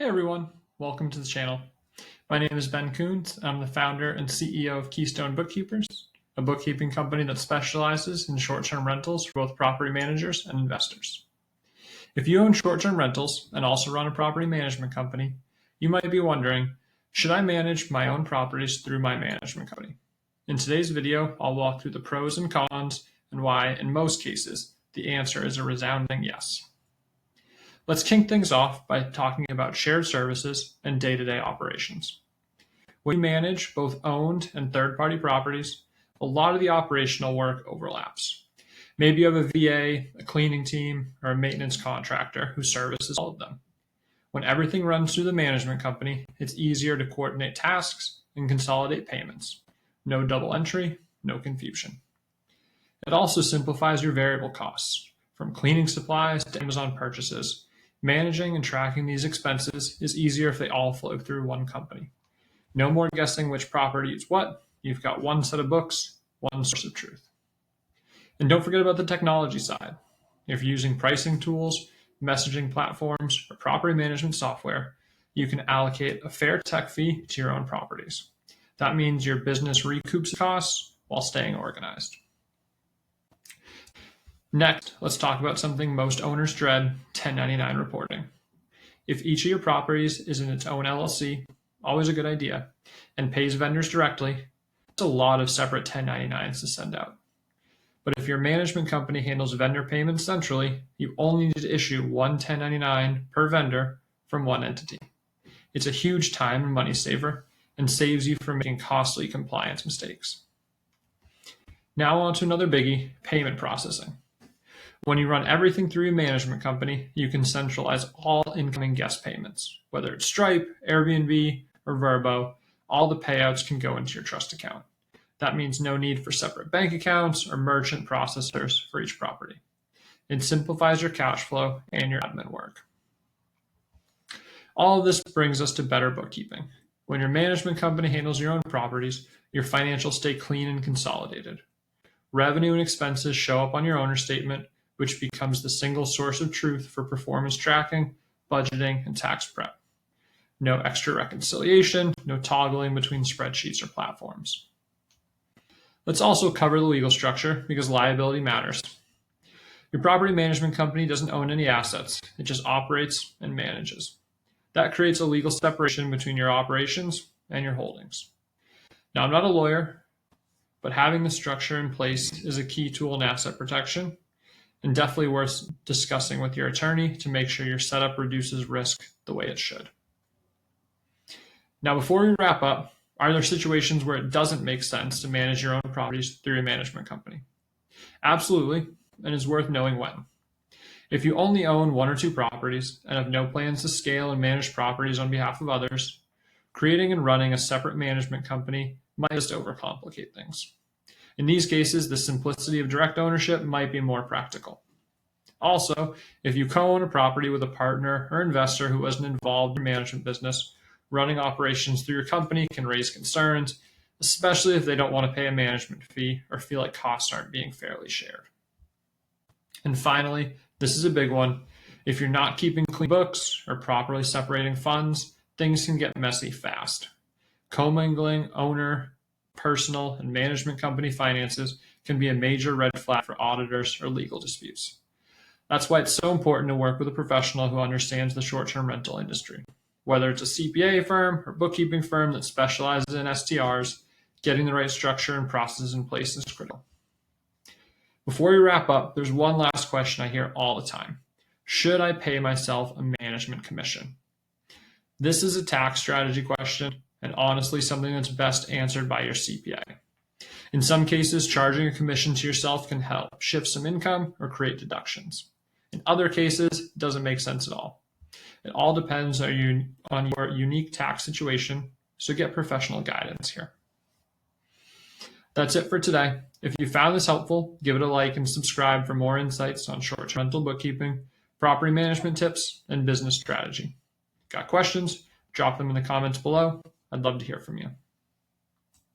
Hey everyone, welcome to the channel. My name is Ben Coons. I'm the founder and CEO of Keystone Bookkeepers, a bookkeeping company that specializes in short-term rentals for both property managers and investors. If you own short-term rentals and also run a property management company, you might be wondering, should I manage my own properties through my management company? In today's video, I'll walk through the pros and cons and why, in most cases, the answer is a resounding yes. Let's kick things off by talking about shared services and day-to-day operations. When you manage both owned and third-party properties, a lot of the operational work overlaps. Maybe you have a VA, a cleaning team, or a maintenance contractor who services all of them. When everything runs through the management company, it's easier to coordinate tasks and consolidate payments. No double entry, no confusion. It also simplifies your variable costs, from cleaning supplies to Amazon purchases. Managing and tracking these expenses is easier if they all flow through one company. No more guessing which property is what. You've got one set of books, one source of truth. And don't forget about the technology side. If you're using pricing tools, messaging platforms, or property management software, you can allocate a fair tech fee to your own properties. That means your business recoups costs while staying organized. Next, let's talk about something most owners dread, 1099 reporting. If each of your properties is in its own LLC, always a good idea, and pays vendors directly, it's a lot of separate 1099s to send out. But if your management company handles vendor payments centrally, you only need to issue one 1099 per vendor from one entity. It's a huge time and money saver and saves you from making costly compliance mistakes. Now on to another biggie, payment processing. When you run everything through your management company, you can centralize all incoming guest payments. Whether it's Stripe, Airbnb, or Vrbo, all the payouts can go into your trust account. That means no need for separate bank accounts or merchant processors for each property. It simplifies your cash flow and your admin work. All of this brings us to better bookkeeping. When your management company handles your own properties, your financials stay clean and consolidated. Revenue and expenses show up on your owner statement, which becomes the single source of truth for performance tracking, budgeting, and tax prep. No extra reconciliation, no toggling between spreadsheets or platforms. Let's also cover the legal structure because liability matters. Your property management company doesn't own any assets, it just operates and manages. That creates a legal separation between your operations and your holdings. Now, I'm not a lawyer, but having the structure in place is a key tool in asset protection, and definitely worth discussing with your attorney to make sure your setup reduces risk the way it should. Now, before we wrap up, are there situations where it doesn't make sense to manage your own properties through your management company? Absolutely, and it's worth knowing when. If you only own one or two properties and have no plans to scale and manage properties on behalf of others, creating and running a separate management company might just overcomplicate things. In these cases, the simplicity of direct ownership might be more practical. Also, if you co-own a property with a partner or investor who isn't involved in your management business, running operations through your company can raise concerns, especially if they don't want to pay a management fee or feel like costs aren't being fairly shared. And finally, this is a big one. If you're not keeping clean books or properly separating funds, things can get messy fast. Commingling owner, personal, and management company finances can be a major red flag for auditors or legal disputes. That's why it's so important to work with a professional who understands the short-term rental industry. Whether it's a CPA firm or bookkeeping firm that specializes in STRs, getting the right structure and processes in place is critical. Before we wrap up, there's one last question I hear all the time. Should I pay myself a management commission? This is a tax strategy question, and honestly something that's best answered by your CPA. In some cases, charging a commission to yourself can help shift some income or create deductions. In other cases, it doesn't make sense at all. It all depends on your unique tax situation, so get professional guidance here. That's it for today. If you found this helpful, give it a like and subscribe for more insights on short-term rental bookkeeping, property management tips, and business strategy. Got questions? Drop them in the comments below. I'd love to hear from you.